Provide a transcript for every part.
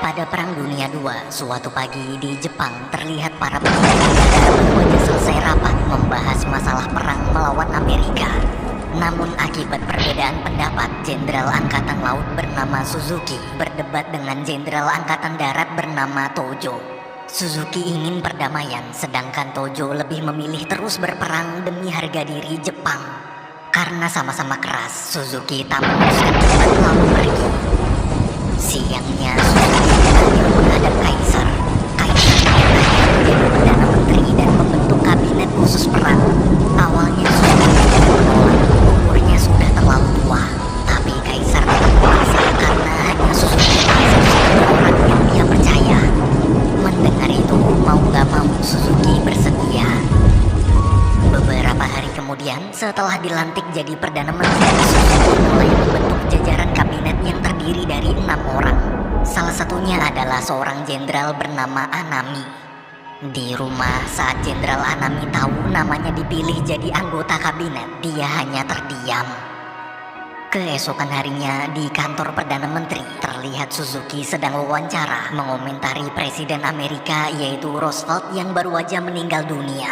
Pada Perang Dunia II, suatu pagi di Jepang terlihat para pemimpin negara baru saja selesai rapat membahas masalah perang melawan Amerika. Namun akibat perbedaan pendapat, Jenderal Angkatan Laut bernama Suzuki berdebat dengan Jenderal Angkatan Darat bernama Tojo. Suzuki ingin perdamaian, sedangkan Tojo lebih memilih terus berperang demi harga diri Jepang. Karena sama-sama keras, Suzuki tak meneruskan debat lalu pergi. Siangnya, Suzuki dipanggil menghadap Kaisar. Kaisar menyatakan menjadi Perdana Menteri dan membentuk kabinet khusus perang. Awalnya Suzuki menolak, umurnya sudah terlalu tua. Tapi Kaisar tetap memaksa karena hanya Suzuki satu-satunya orang yang dia percaya. Mendengar itu, mau gak mau Suzuki bersedia. Beberapa hari kemudian, setelah dilantik jadi Perdana Menteri, Suzuki mulai membentuk jajaran kabinet yang terdiri dari 6 orang. Salah satunya adalah seorang jenderal bernama Anami. Di rumah, saat Jenderal Anami tahu namanya dipilih jadi anggota kabinet, dia hanya terdiam. Keesokan harinya, di kantor Perdana Menteri, terlihat Suzuki sedang wawancara mengomentari Presiden Amerika yaitu Roosevelt yang baru aja meninggal dunia.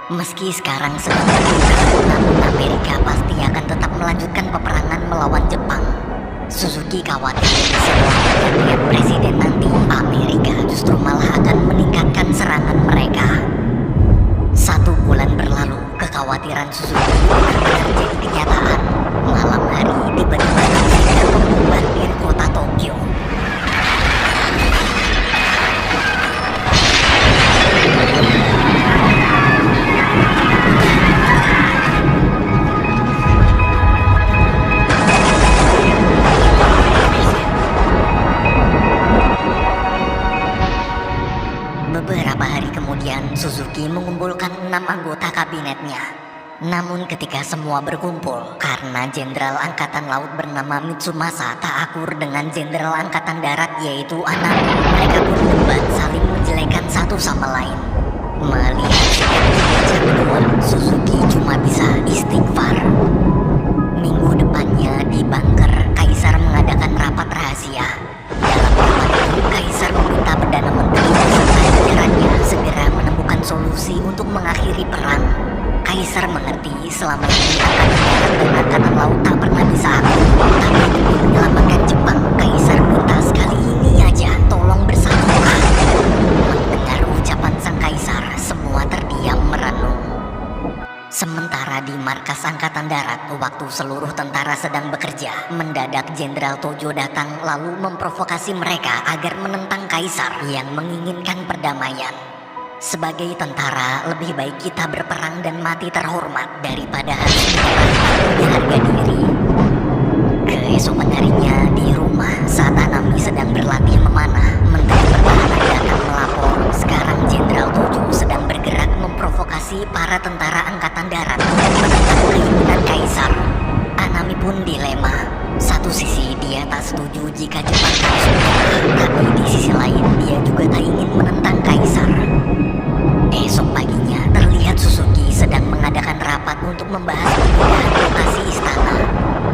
Meski sekarang sedang berduka, namun Amerika pasti akan tetap melanjutkan peperangan melawan Jepang. Suzuki khawatir setelah pergantian presiden nanti, Amerika justru malah akan meningkatkan serangan mereka. 1 bulan berlalu, kekhawatiran Suzuki benar-benar jadi kenyataan. Malam hari, tiba-tiba Amerika membombardir kota Tokyo. Beberapa hari kemudian, Suzuki mengumpulkan 6 anggota kabinetnya. Namun ketika semua berkumpul, karena Jenderal Angkatan Laut bernama Mitsumasa tak akur dengan Jenderal Angkatan Darat yaitu Anami, mereka pun debat saling menjelekan satu sama lain. Melihat sikap kinerja kedua, Suzuki cuma bisa istighfar. Minggu depannya di bunker, Kaisar mengadakan rapat rahasia. Dalam rapat itu, Kaisar meminta Perdana Menteri beserta jajarannya segera menemukan solusi untuk mengakhiri perang. Kaisar mengerti selama ini Angkatan Darat dan Angkatan Laut tak pernah bisa akur, tapi demi menyelamatkan Jepang, Kaisar minta sekali ini aja tolong bersatulah. Mendengar ucapan sang Kaisar, semua terdiam merenung. Sementara di markas Angkatan Darat, waktu seluruh tentara sedang bekerja, mendadak Jenderal Tojo datang lalu memprovokasi mereka agar menentang Kaisar yang menginginkan perdamaian. Sebagai tentara, lebih baik kita berperang dan mati terhormat daripada harus menyerahkan harga diri. Keesokan harinya di rumah, saat Anami sedang berlatih memanah, Menteri Pertahanan datang melapor sekarang Jenderal Tojo sedang bergerak memprovokasi para tentara Angkatan Darat untuk menentang keinginan Kaisar. Anami pun dilema. Satu sisi dia tak setuju jika Jepang harus menyerah, tapi di sisi lain dia juga tak ingin menentang Kaisar. Esok paginya terlihat Suzuki sedang mengadakan rapat untuk membahas pemindahan lokasi istana.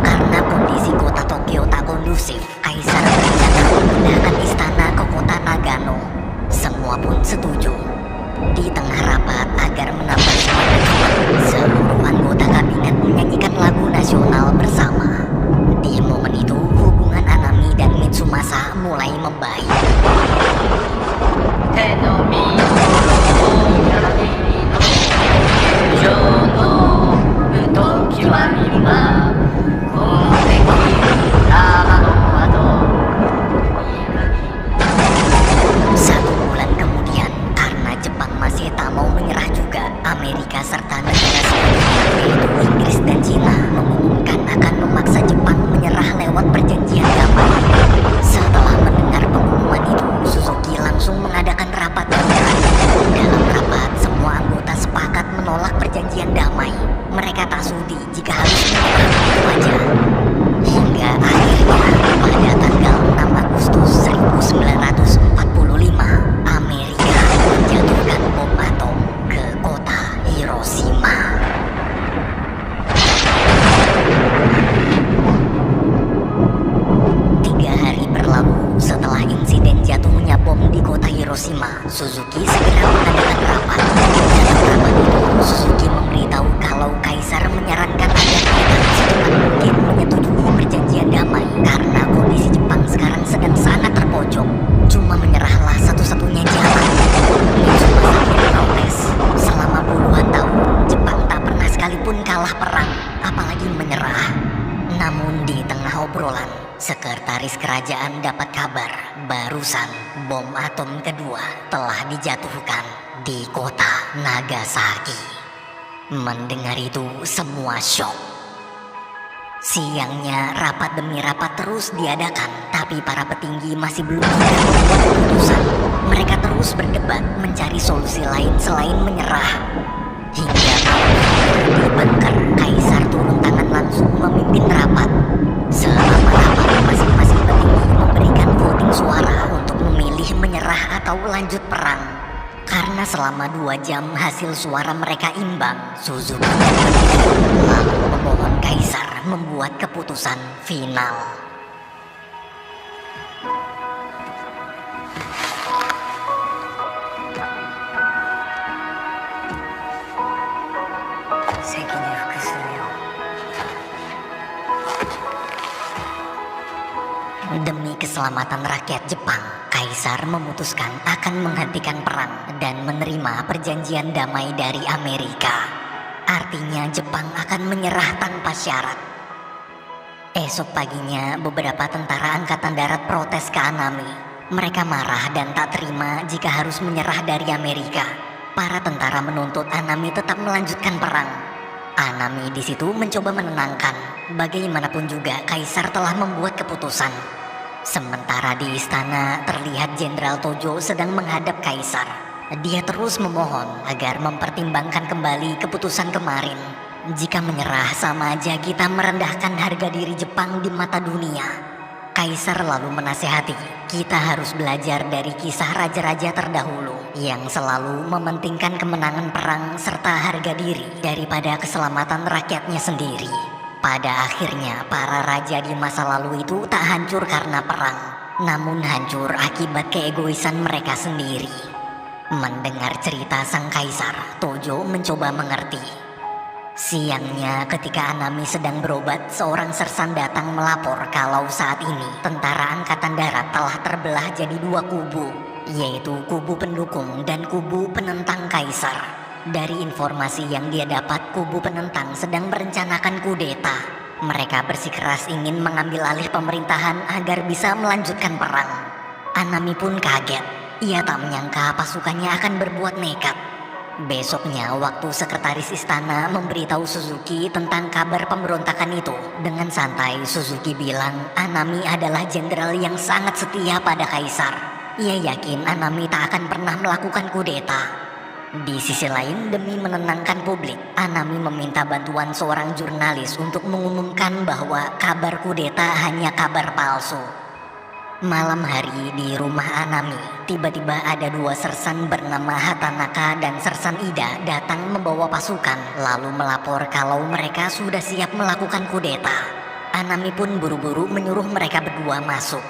Karena kondisi kota Tokyo tak kondusif, Kaisar berencana memindahkan istana ke kota Nagano. Semua pun setuju. Di tengah rapat agar menambah semangat Jepang, seluruh anggota kabinet menyanyikan lagu nasional bersama. Di momen itu, hubungan Anami dan Mitsumasa mulai membaik. Satu bulan kemudian, karena Jepang masih tak mau menyerah juga, Amerika serta negara sebelumnya yaitu Inggris dan Cina mengumumkan akan memaksa Jepang menyerah lewat perjanjian damai. Setelah mendengar pengumuman itu, Suzuki langsung mengadakan rapat darurat. Suzuki segera mengadakan rapat. Dalam rapat itu, Suzuki memberitahu kalau Kaisar menyarankan agar kita secepat mungkin menyetujui perjanjian damai karena kondisi Jepang sekarang sedang sangat terpojok. Cuma menyerahlah satu-satunya jalan. Mitsumasa kini protes. Selama puluhan tahun, Jepang tak pernah sekalipun kalah perang, apalagi menyerah. Namun di tengah obrolan, sekretaris kerajaan dapat kabar barusan bom atom kedua telah dijatuhkan di kota Nagasaki. Mendengar itu semua syok. Siangnya rapat demi rapat terus diadakan, tapi para petinggi masih belum bisa membuat keputusan. Mereka terus berdebat mencari solusi lain selain menyerah. Hingga di bunker, Kaisar turun tangan langsung memimpin rapat. Selama rapat, masing-masing petinggi memberikan voting suara untuk memilih menyerah atau lanjut perang. Karena selama 2 jam hasil suara mereka imbang, Suzuki lalu memohon Kaisar membuat keputusan final. Demi keselamatan rakyat Jepang, Kaisar memutuskan akan menghentikan perang dan menerima perjanjian damai dari Amerika. Artinya Jepang akan menyerah tanpa syarat. Esok paginya beberapa tentara angkatan darat protes ke Anami. Mereka marah dan tak terima jika harus menyerah dari Amerika. Para tentara menuntut Anami tetap melanjutkan perang. Anami di situ mencoba menenangkan. Bagaimanapun juga Kaisar telah membuat keputusan. Sementara di istana terlihat Jenderal Tojo sedang menghadap Kaisar. Dia terus memohon agar mempertimbangkan kembali keputusan kemarin. Jika menyerah sama aja kita merendahkan harga diri Jepang di mata dunia. Kaisar lalu menasehati, kita harus belajar dari kisah raja-raja terdahulu yang selalu mementingkan kemenangan perang serta harga diri daripada keselamatan rakyatnya sendiri. Pada akhirnya para raja di masa lalu itu tak hancur karena perang, namun hancur akibat keegoisan mereka sendiri. Mendengar cerita sang Kaisar, Tojo mencoba mengerti. Siangnya ketika Anami sedang berobat, seorang sersan datang melapor kalau saat ini tentara angkatan darat telah terbelah jadi 2 kubu, yaitu kubu pendukung dan kubu penentang Kaisar. Dari informasi yang dia dapat, kubu penentang sedang merencanakan kudeta. Mereka bersikeras ingin mengambil alih pemerintahan agar bisa melanjutkan perang. Anami pun kaget. Ia tak menyangka pasukannya akan berbuat nekat. Besoknya, waktu sekretaris istana memberitahu Suzuki tentang kabar pemberontakan itu, dengan santai Suzuki bilang Anami adalah jenderal yang sangat setia pada Kaisar. Ia yakin Anami tak akan pernah melakukan kudeta. Di sisi lain, demi menenangkan publik, Anami meminta bantuan seorang jurnalis untuk mengumumkan bahwa kabar kudeta hanya kabar palsu. Malam hari di rumah Anami, tiba-tiba ada 2 sersan bernama Hatanaka dan sersan Ida datang membawa pasukan, lalu melapor kalau mereka sudah siap melakukan kudeta. Anami pun buru-buru menyuruh mereka berdua masuk.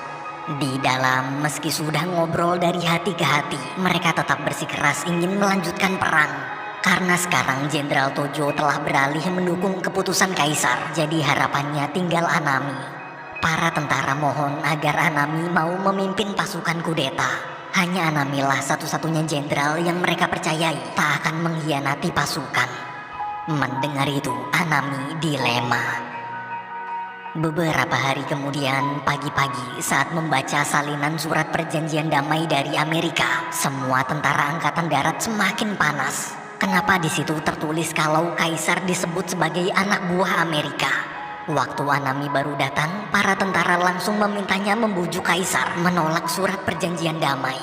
Di dalam, meski sudah ngobrol dari hati ke hati, mereka tetap bersikeras ingin melanjutkan perang. Karena sekarang Jenderal Tojo telah beralih mendukung keputusan Kaisar, jadi harapannya tinggal Anami. Para tentara mohon agar Anami mau memimpin pasukan kudeta. Hanya Anamilah satu-satunya jenderal yang mereka percayai tak akan mengkhianati pasukan. Mendengar itu, Anami dilema. Beberapa hari kemudian, pagi-pagi saat membaca salinan surat perjanjian damai dari Amerika, semua tentara angkatan darat semakin panas. Kenapa di situ tertulis kalau Kaisar disebut sebagai anak buah Amerika? Waktu Anami baru datang, para tentara langsung memintanya membujuk Kaisar menolak surat perjanjian damai.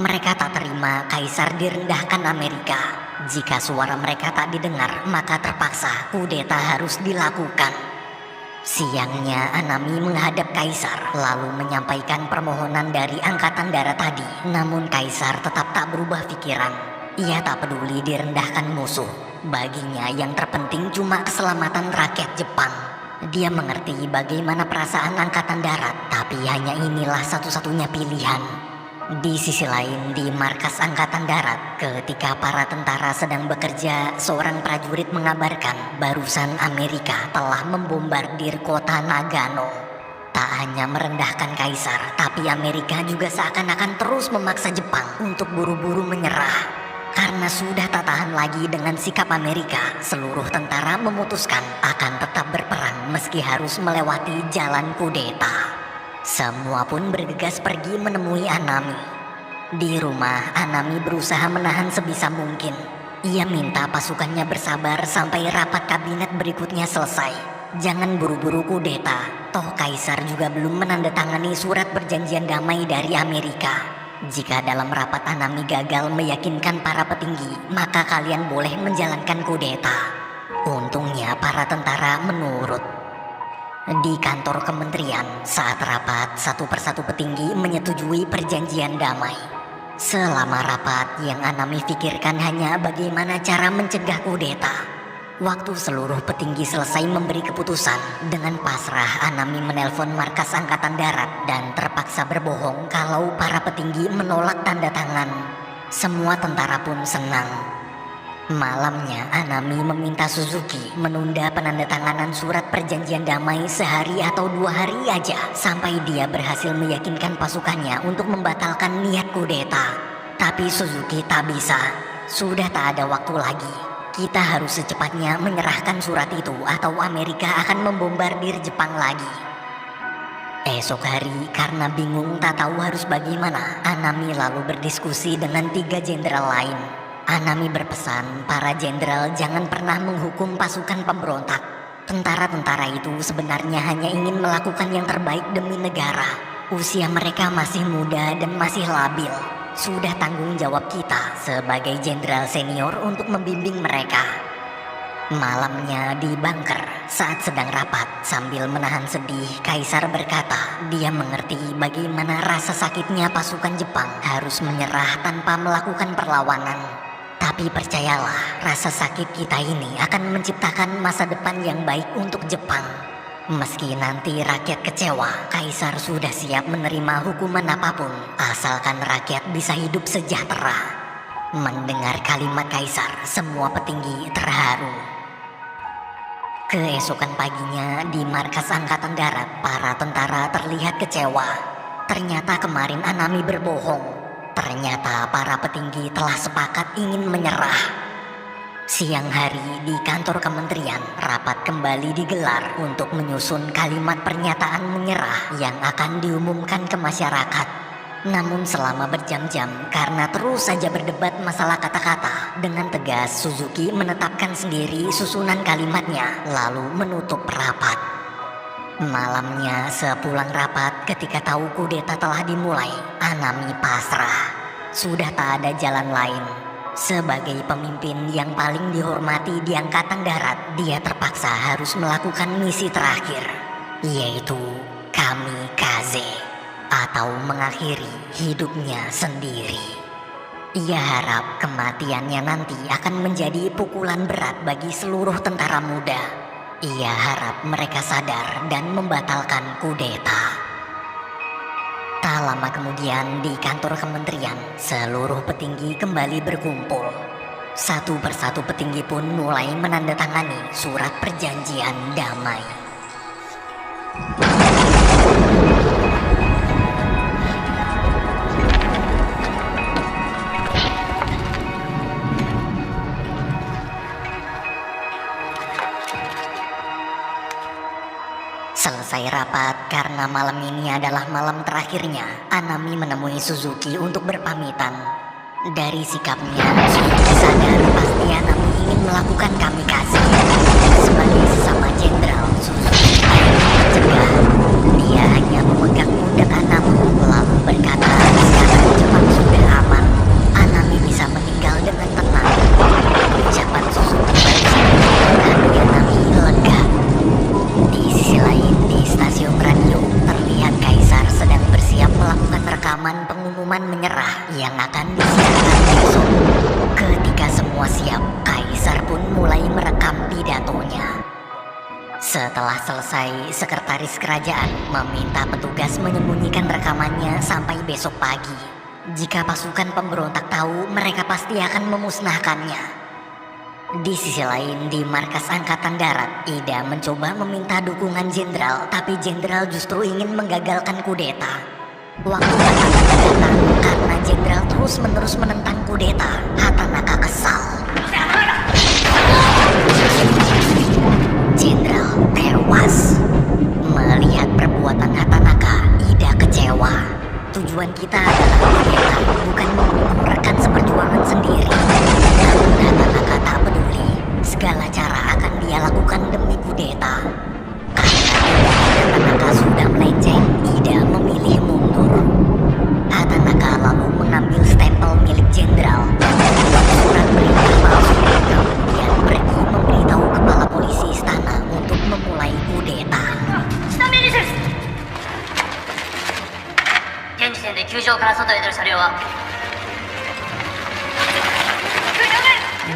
Mereka tak terima Kaisar direndahkan Amerika. Jika suara mereka tak didengar, maka terpaksa kudeta harus dilakukan. Siangnya Anami menghadap Kaisar lalu menyampaikan permohonan dari angkatan darat tadi. Namun Kaisar tetap tak berubah pikiran. Ia tak peduli direndahkan musuh. Baginya yang terpenting cuma keselamatan rakyat Jepang. Dia mengerti bagaimana perasaan angkatan darat, tapi hanya inilah satu-satunya pilihan. Di sisi lain, di markas Angkatan Darat, ketika para tentara sedang bekerja, seorang prajurit mengabarkan barusan Amerika telah membombardir kota Nagano. Tak hanya merendahkan kaisar, tapi Amerika juga seakan-akan terus memaksa Jepang untuk buru-buru menyerah. Karena sudah tak tahan lagi dengan sikap Amerika, seluruh tentara memutuskan akan tetap berperang meski harus melewati jalan kudeta. Semua pun bergegas pergi menemui Anami. Di rumah, Anami berusaha menahan sebisa mungkin. Ia minta pasukannya bersabar sampai rapat kabinet berikutnya selesai. Jangan buru-buru kudeta, toh kaisar juga belum menandatangani surat perjanjian damai dari Amerika. Jika dalam rapat Anami gagal meyakinkan para petinggi, maka kalian boleh menjalankan kudeta. Untungnya para tentara menurut. Di kantor kementerian, saat rapat, satu persatu petinggi menyetujui perjanjian damai. Selama rapat, yang Anami pikirkan hanya bagaimana cara mencegah kudeta. Waktu seluruh petinggi selesai memberi keputusan, dengan pasrah Anami menelpon markas Angkatan Darat dan terpaksa berbohong kalau para petinggi menolak tanda tangan. Semua tentara pun senang. Malamnya, Anami meminta Suzuki menunda penandatanganan surat perjanjian damai sehari atau 2 hari aja sampai dia berhasil meyakinkan pasukannya untuk membatalkan niat kudeta. Tapi Suzuki tak bisa. Sudah tak ada waktu lagi. Kita harus secepatnya menyerahkan surat itu atau Amerika akan membombardir Jepang lagi. Esok hari, karena bingung tak tahu harus bagaimana, Anami lalu berdiskusi dengan 3 jenderal lain. Anami berpesan para jenderal jangan pernah menghukum pasukan pemberontak. Tentara-tentara itu sebenarnya hanya ingin melakukan yang terbaik demi negara. Usia mereka masih muda dan masih labil. Sudah tanggung jawab kita sebagai jenderal senior untuk membimbing mereka. Malamnya di bunker, saat sedang rapat sambil menahan sedih, kaisar berkata dia mengerti bagaimana rasa sakitnya pasukan Jepang harus menyerah tanpa melakukan perlawanan. Tapi percayalah, rasa sakit kita ini akan menciptakan masa depan yang baik untuk Jepang. Meski nanti rakyat kecewa, kaisar sudah siap menerima hukuman apapun, asalkan rakyat bisa hidup sejahtera. Mendengar kalimat kaisar, semua petinggi terharu. Keesokan paginya, di markas Angkatan Darat, para tentara terlihat kecewa. Ternyata kemarin Anami berbohong. Ternyata para petinggi telah sepakat ingin menyerah. Siang hari di kantor kementerian, rapat kembali digelar untuk menyusun kalimat pernyataan menyerah yang akan diumumkan ke masyarakat. Namun selama berjam-jam, karena terus saja berdebat masalah kata-kata, dengan tegas Suzuki menetapkan sendiri susunan kalimatnya, lalu menutup rapat. Malamnya sepulang rapat, ketika tahu kudeta telah dimulai, Anami pasrah. Sudah tak ada jalan lain. Sebagai pemimpin yang paling dihormati di Angkatan Darat, dia terpaksa harus melakukan misi terakhir, yaitu kamikaze, atau mengakhiri hidupnya sendiri. Ia harap kematiannya nanti akan menjadi pukulan berat bagi seluruh tentara muda. Ia harap mereka sadar dan membatalkan kudeta. Tak lama kemudian di kantor kementerian, seluruh petinggi kembali berkumpul. Satu persatu petinggi pun mulai menandatangani surat perjanjian damai. Selesai rapat, karena malam ini adalah malam terakhirnya, Anami menemui Suzuki untuk berpamitan. Dari sikapnya, Suzuki sadar pasti Anami ingin melakukan kamikaze. Sebagai sesama jenderal, Suzuki akhirnya mencegah. Dia hanya memegang pundak Anami, lalu berkata, sekarang Jepang sudah aman. Anami bisa meninggal dengan tenang. Ucapan Suzuki barusan membuat hati Anami lega. Di sisi lain, di stasiun radio, terlihat kaisar sedang bersiap melakukan rekaman pengumuman menyerah yang akan disiarkan besok. Ketika semua siap, kaisar pun mulai merekam pidatonya. Setelah selesai, sekretaris kerajaan meminta petugas menyembunyikan rekamannya sampai besok pagi. Jika pasukan pemberontak tahu, mereka pasti akan memusnahkannya. Di sisi lain, di markas Angkatan Darat, Ida mencoba meminta dukungan jenderal, tapi jenderal justru ingin menggagalkan kudeta. Waktu Hatanaka datang, karena jenderal terus-menerus menentang kudeta, Hatanaka kesal. Jenderal tewas. Melihat perbuatan Hatanaka, Ida kecewa. Tujuan kita adalah kudeta, bukan membunuh rekan seperjuangan sendiri. Namun Hatanaka tak peduli. Segala cara akan dia lakukan demi kudeta. Karena Hatanaka sudah melenceng, Ida memilih mundur. Hatanaka lalu mengambil stempel milik jenderal dan membuat surat perintah palsu. Kemudian pergi memberitahu kepala polisi istana untuk memulai kudeta. 現時点で球場から外へ出る車両は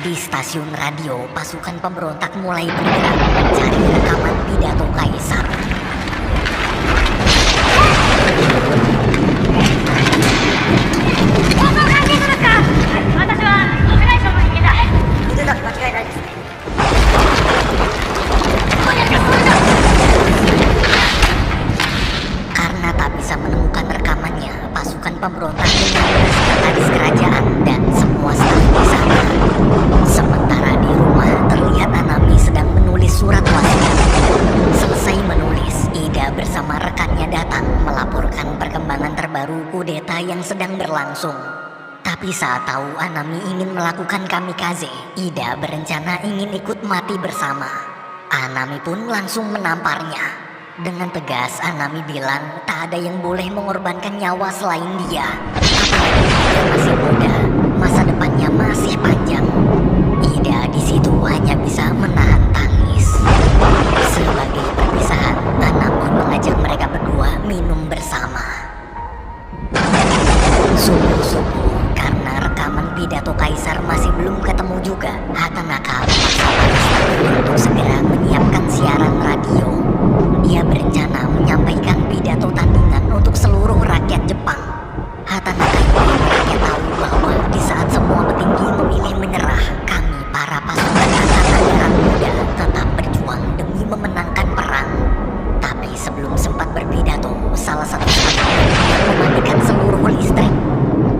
Di stasiun radio, pasukan pemberontak mulai bergerak mencari rekaman pidato kaisar. Karena tak bisa menemukan rekamannya, pasukan pemberontak mengambil sekretaris kerajaan dan semua staf di sana. Sementara di rumah terlihat Anami sedang menulis surat wasiat. Selesai menulis, Ida bersama rekannya datang melaporkan perkembangan terbaru kudeta yang sedang berlangsung. Tapi saat tahu Anami ingin melakukan kamikaze, Ida berencana ingin ikut mati bersama. Anami pun langsung menamparnya. Dengan tegas, Anami bilang tak ada yang boleh mengorbankan nyawa selain dia. Apalagi dia masih muda, masa depannya masih panjang. Ida di situ hanya bisa menahan tangis. Sebagai perpisahan, Anami mengajak mereka berdua minum bersama. Subuh-subuh, karena rekaman pidato kaisar masih belum ketemu juga, Hatanaka memaksa para staf untuk segera menyiapkan siaran radio. Dia berencana menyampaikan pidato tandingan untuk seluruh rakyat Jepang. Hatanaka ingin rakyat tahu bahwa di saat semua petinggi memilih menyerah, kami para pasukan Angkatan Darat Muda tetap berjuang demi memenangkan perang. Tapi sebelum sempat berpidato, salah satu staf mematikan seluruh listrik.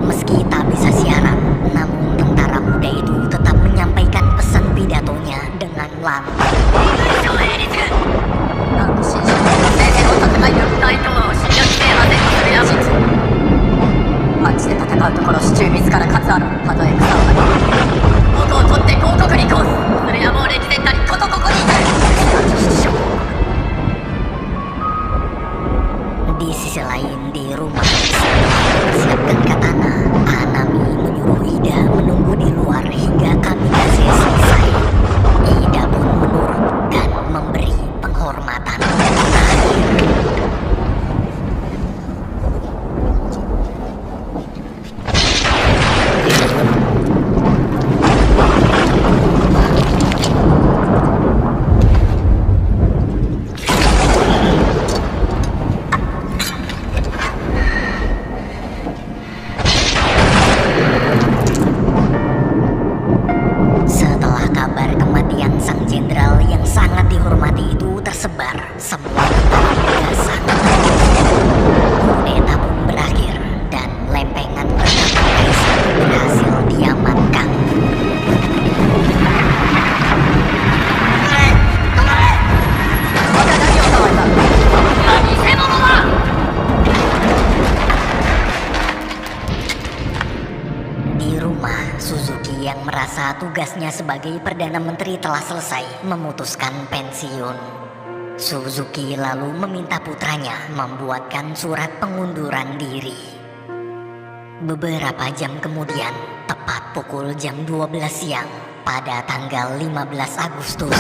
Meski tak bisa siaran, namun tentara muda itu tetap menyampaikan pesan pidatonya dengan lantang. なんと新将軍が戦線を戦い抜く大東亜を侵略制覇せんとする野心あっちで戦うところ支柱自ら勝つあろうたとえ草を張り元を取って広告に抗すそれはもう歴然たりことここに至る師匠 Di sisi lain, di rumah, setelah mempersiapkan katana, Anami menyuruh Ida menunggu di luar hingga kamikaze selesai. Ida pun menurut dan memberi penghormatan terakhir. Setelah kabar kematian sang jenderal yang sangat dihormati itu tersebar, semua tentara muda sangat terkejut. Kudeta pun berakhir dan lempengan rekaman kaisar berhasil diamankan. Di rumah, Suzuki yang merasa tugasnya sebagai Perdana Menteri telah selesai memutuskan pensiun. Suzuki lalu meminta putranya membuatkan surat pengunduran diri. Beberapa jam kemudian, tepat pukul jam 12 siang, pada tanggal 15 Agustus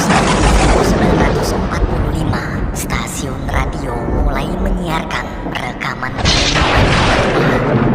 1945, stasiun radio mulai menyiarkan rekaman pengumuman